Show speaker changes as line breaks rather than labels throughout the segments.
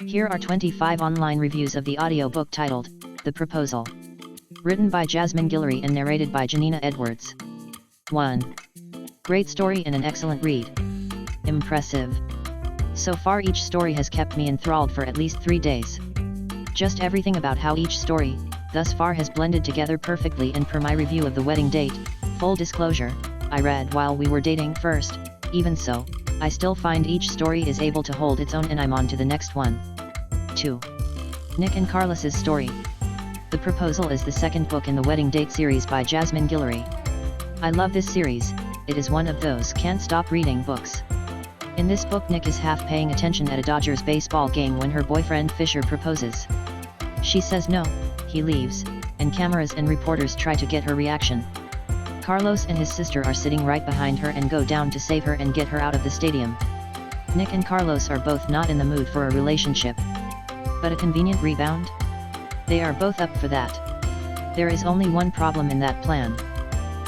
Here are 25 online reviews of the audiobook titled, The Proposal. Written by Jasmine Guillory and narrated by Janina Edwards. 1. Great story and an excellent read. Impressive. So far each story has kept me enthralled for at least 3 days. Just everything about how each story, thus far has blended together perfectly, and per my review of The Wedding Date, full disclosure, I read while we were dating first. Even so, I still find each story is able to hold its own and I'm on to the next one. 2. Nick and Carlos's story. The Proposal is the second book in the Wedding Date series by Jasmine Guillory. I love this series, it is one of those can't stop reading books. In this book Nick is half paying attention at a Dodgers baseball game when her boyfriend Fisher proposes. She says no, he leaves, and cameras and reporters try to get her reaction. Carlos and his sister are sitting right behind her and go down to save her and get her out of the stadium. Nick and Carlos are both not in the mood for a relationship. But a convenient rebound? They are both up for that. There is only one problem in that plan.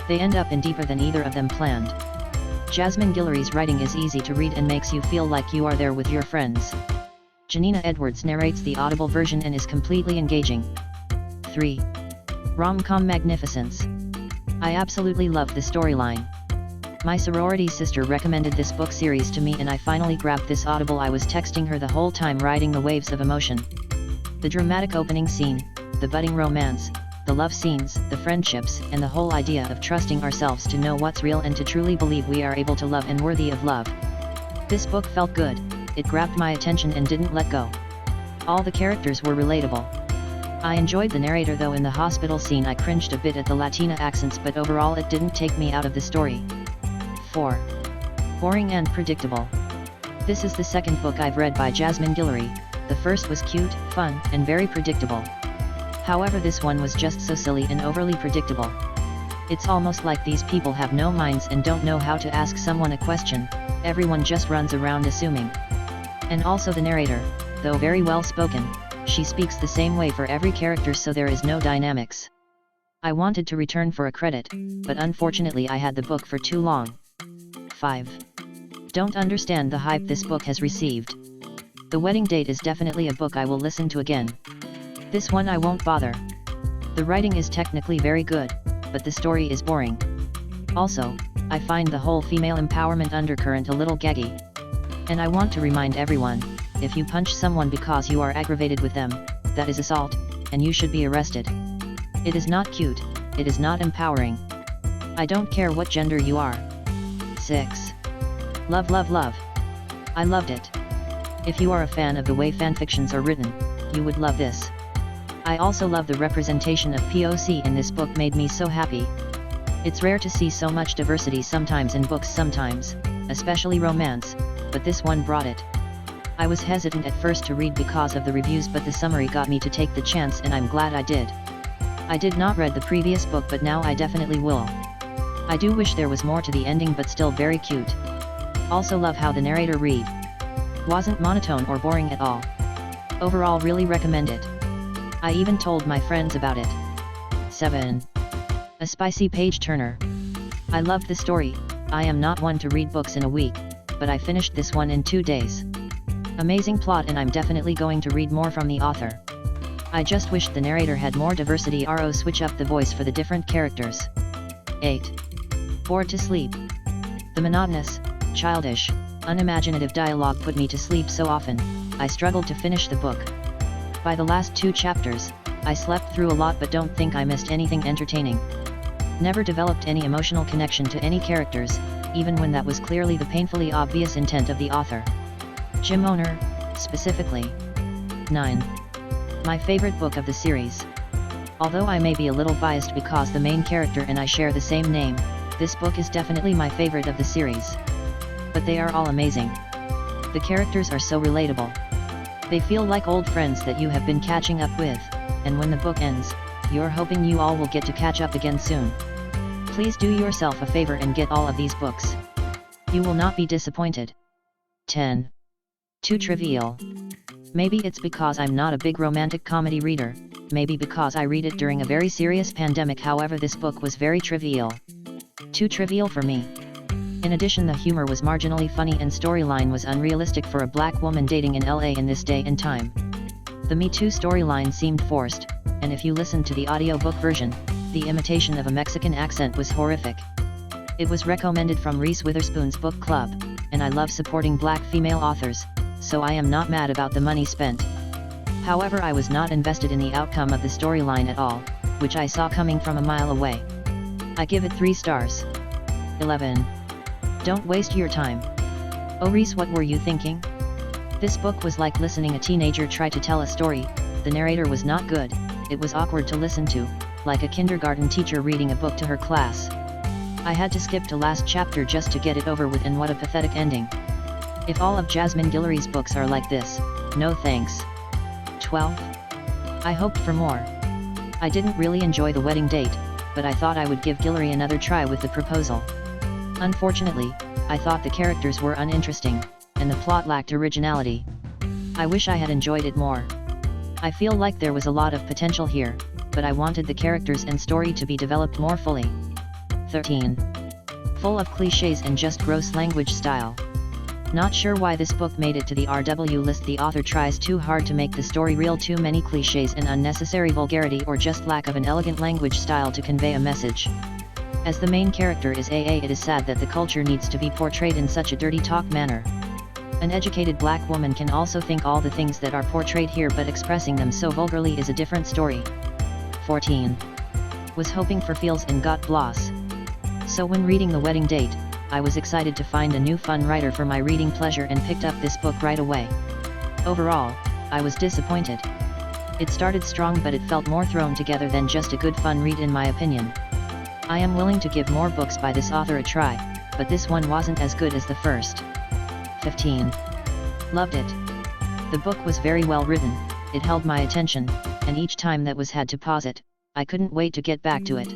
They end up in deeper than either of them planned. Jasmine Guillory's writing is easy to read and makes you feel like you are there with your friends. Janina Edwards narrates the audible version and is completely engaging. 3. Rom-com magnificence. I absolutely loved the storyline. My sorority sister recommended this book series to me and I finally grabbed this audible. I was texting her the whole time, riding the waves of emotion. The dramatic opening scene, the budding romance, the love scenes, the friendships, and the whole idea of trusting ourselves to know what's real and to truly believe we are able to love and worthy of love. This book felt good, it grabbed my attention and didn't let go. All the characters were relatable. I enjoyed the narrator, though in the hospital scene I cringed a bit at the Latina accents, but overall it didn't take me out of the story. 4. Boring and predictable. This is the second book I've read by Jasmine Guillory. The first was cute, fun, and very predictable. However, this one was just so silly and overly predictable. It's almost like these people have no minds and don't know how to ask someone a question, everyone just runs around assuming. And also the narrator, though very well spoken, she speaks the same way for every character, so there is no dynamics. I wanted to return for a credit, but unfortunately I had the book for too long. 5. Don't understand the hype this book has received. The Wedding Date is definitely a book I will listen to again. This one I won't bother. The writing is technically very good, but the story is boring. Also, I find the whole female empowerment undercurrent a little gaggy. And I want to remind everyone, if you punch someone because you are aggravated with them, that is assault, and you should be arrested. It is not cute, it is not empowering. I don't care what gender you are. 6. Love, love, love. I loved it. If you are a fan of the way fanfictions are written, you would love this. I also love the representation of POC in this book, made me so happy. It's rare to see so much diversity sometimes in books, sometimes, especially romance, but this one brought it. I was hesitant at first to read because of the reviews, but the summary got me to take the chance and I'm glad I did. I did not read the previous book, but now I definitely will. I do wish there was more to the ending, but still very cute. Also love how the narrator read. Wasn't monotone or boring at all. Overall really recommend it. I even told my friends about it. 7. A spicy page turner. I loved the story. I am not one to read books in a week, but I finished this one in 2 days. Amazing plot, and I'm definitely going to read more from the author. I just wished the narrator had more diversity, switch up the voice for the different characters. 8. Bored to sleep. The monotonous, childish, unimaginative dialogue put me to sleep so often, I struggled to finish the book. By the last 2 chapters, I slept through a lot, but don't think I missed anything entertaining. Never developed any emotional connection to any characters, even when that was clearly the painfully obvious intent of the author. Gym owner, specifically. 9. My favorite book of the series. Although I may be a little biased because the main character and I share the same name, this book is definitely my favorite of the series. But they are all amazing. The characters are so relatable. They feel like old friends that you have been catching up with, and when the book ends, you're hoping you all will get to catch up again soon. Please do yourself a favor and get all of these books. You will not be disappointed. 10. Too trivial. Maybe it's because I'm not a big romantic comedy reader, maybe because I read it during a very serious pandemic, however this book was very trivial. Too trivial for me. In addition, the humor was marginally funny and storyline was unrealistic for a black woman dating in LA in this day and time. The Me Too storyline seemed forced, and if you listened to the audiobook version, the imitation of a Mexican accent was horrific. It was recommended from Reese Witherspoon's book club, and I love supporting black female authors, so I am not mad about the money spent. However, I was not invested in the outcome of the storyline at all, which I saw coming from a mile away. I give it 3 stars. 11. Don't waste your time. Oh Reese, what were you thinking? This book was like listening a teenager try to tell a story. The narrator was not good, it was awkward to listen to, like a kindergarten teacher reading a book to her class. I had to skip to last chapter just to get it over with, and what a pathetic ending. If all of Jasmine Guillory's books are like this, no thanks. 12. I hoped for more. I didn't really enjoy The Wedding Date, but I thought I would give Guillory another try with The Proposal. Unfortunately, I thought the characters were uninteresting, and the plot lacked originality. I wish I had enjoyed it more. I feel like there was a lot of potential here, but I wanted the characters and story to be developed more fully. 13. Full of cliches and just gross language style. Not sure why this book made it to the RW list. The author tries too hard to make the story real, too many cliches and unnecessary vulgarity, or just lack of an elegant language style to convey a message. As the main character is AA, it is sad that the culture needs to be portrayed in such a dirty talk manner. An educated black woman can also think all the things that are portrayed here, but expressing them so vulgarly is a different story. 14. Was hoping for feels and got bloss. So when reading The Wedding Date, I was excited to find a new fun writer for my reading pleasure and picked up this book right away. Overall, I was disappointed. It started strong, but it felt more thrown together than just a good fun read in my opinion. I am willing to give more books by this author a try, but this one wasn't as good as the first. 15. Loved it. The book was very well written, it held my attention, and each time that was had to pause it, I couldn't wait to get back to it.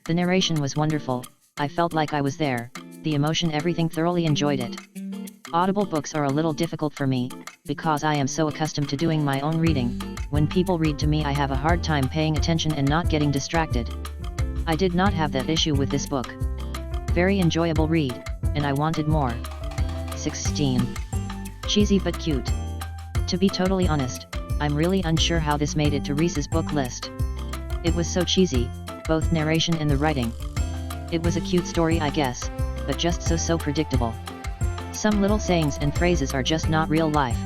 The narration was wonderful, I felt like I was there, the emotion, everything, thoroughly enjoyed it. Audible books are a little difficult for me, because I am so accustomed to doing my own reading. When people read to me, I have a hard time paying attention and not getting distracted. I did not have that issue with this book. Very enjoyable read, and I wanted more. 16. Cheesy but cute. To be totally honest, I'm really unsure how this made it to Reese's book list. It was so cheesy, both narration and the writing. It was a cute story, I guess, but just so predictable. Some little sayings and phrases are just not real life.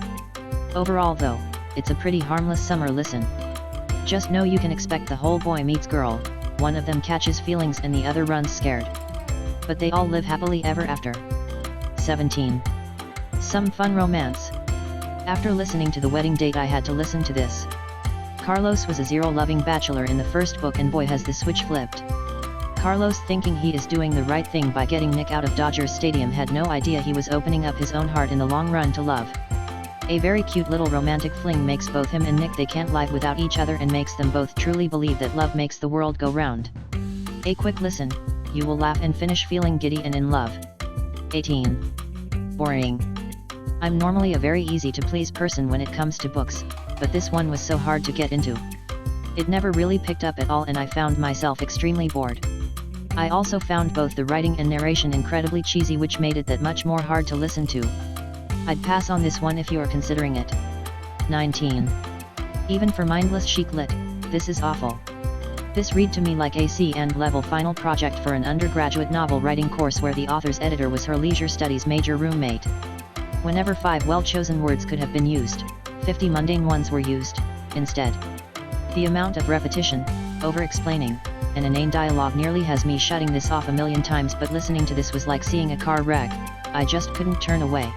Overall though, it's a pretty harmless summer listen. Just know you can expect the whole boy meets girl, one of them catches feelings and the other runs scared. But they all live happily ever after. 17. Some fun romance. After listening to The Wedding Date, I had to listen to this. Carlos was a zero-loving bachelor in the first book, and boy has the switch flipped. Carlos, thinking he is doing the right thing by getting Nick out of Dodger Stadium, had no idea he was opening up his own heart in the long run to love. A very cute little romantic fling makes both him and Nick, they can't live without each other, and makes them both truly believe that love makes the world go round. A quick listen, you will laugh and finish feeling giddy and in love. 18. Boring. I'm normally a very easy to please person when it comes to books, but this one was so hard to get into. It never really picked up at all, and I found myself extremely bored. I also found both the writing and narration incredibly cheesy, which made it that much more hard to listen to. I'd pass on this one if you are considering it. 19. Even for mindless chic lit, this is awful. This read to me like a C-end level final project for an undergraduate novel writing course where the author's editor was her leisure studies major roommate. Whenever 5 well-chosen words could have been used, 50 mundane ones were used, instead. The amount of repetition, over-explaining, and inane dialogue nearly has me shutting this off a million times, but listening to this was like seeing a car wreck, I just couldn't turn away.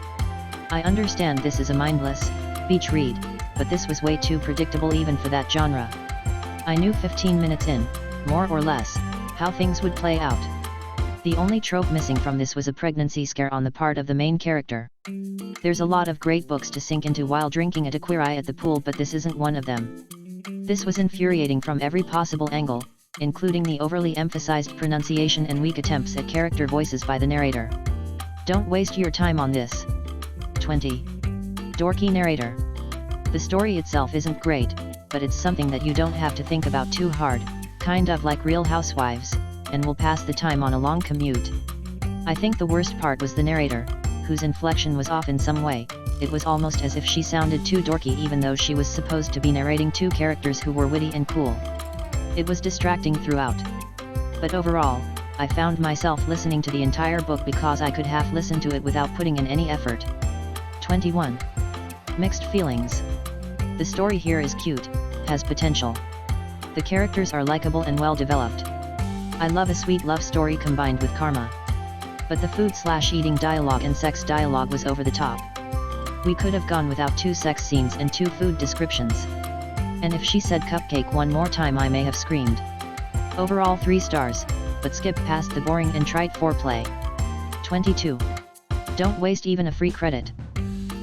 I understand this is a mindless, beach read, but this was way too predictable even for that genre. I knew 15 minutes in, more or less, how things would play out. The only trope missing from this was a pregnancy scare on the part of the main character. There's a lot of great books to sink into while drinking at a queer eye at the pool, but this isn't one of them. This was infuriating from every possible angle, including the overly emphasized pronunciation and weak attempts at character voices by the narrator. Don't waste your time on this. 20. Dorky narrator. The story itself isn't great, but it's something that you don't have to think about too hard, kind of like Real Housewives, and will pass the time on a long commute. I think the worst part was the narrator, whose inflection was off in some way. It was almost as if she sounded too dorky even though she was supposed to be narrating two characters who were witty and cool. It was distracting throughout. But overall, I found myself listening to the entire book because I could half listen to it without putting in any effort. 21. Mixed feelings. The story here is cute, has potential. The characters are likable and well developed. I love a sweet love story combined with karma. But the food/eating dialogue and sex dialogue was over the top. We could have gone without 2 sex scenes and 2 food descriptions. And if she said cupcake one more time I may have screamed. Overall 3 stars, but skip past the boring and trite foreplay. 22. Don't waste even a free credit.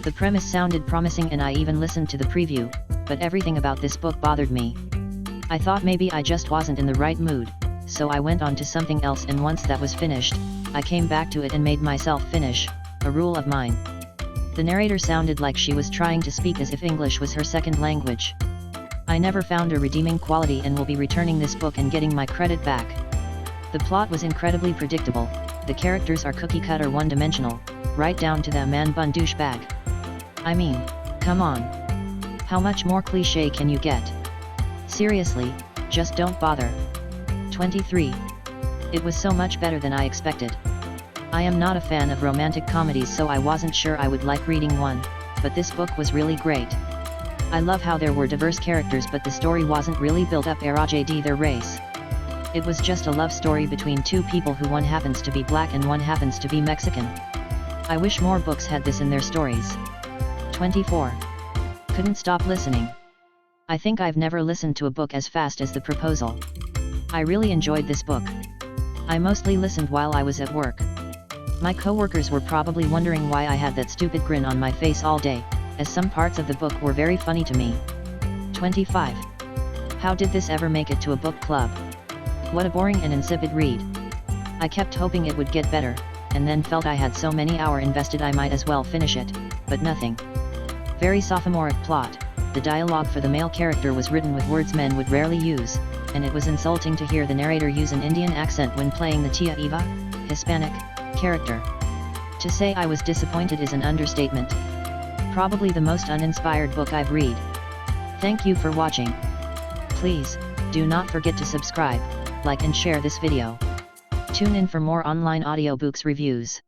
The premise sounded promising and I even listened to the preview, but everything about this book bothered me. I thought maybe I just wasn't in the right mood, so I went on to something else and once that was finished, I came back to it and made myself finish, a rule of mine. The narrator sounded like she was trying to speak as if English was her second language. I never found a redeeming quality and will be returning this book and getting my credit back. The plot was incredibly predictable, the characters are cookie-cutter one-dimensional, right down to the man bun douchebag. I mean, come on. How much more cliché can you get? Seriously, just don't bother. 23. It was so much better than I expected. I am not a fan of romantic comedies so I wasn't sure I would like reading one, but this book was really great. I love how there were diverse characters but the story wasn't really built up around their race. It was just a love story between 2 people who one happens to be black and one happens to be Mexican. I wish more books had this in their stories. 24. Couldn't stop listening. I think I've never listened to a book as fast as The Proposal. I really enjoyed this book. I mostly listened while I was at work. My coworkers were probably wondering why I had that stupid grin on my face all day, as some parts of the book were very funny to me. 25. How did this ever make it to a book club? What a boring and insipid read. I kept hoping it would get better, and then felt I had so many hours invested I might as well finish it, but nothing. Very sophomoric plot, the dialogue for the male character was written with words men would rarely use, and it was insulting to hear the narrator use an Indian accent when playing the Tia Eva, Hispanic, character. To say I was disappointed is an understatement. Probably the most uninspired book I've read. Thank you for watching. Please, do not forget to subscribe, like and share this video. Tune in for more online audiobooks reviews.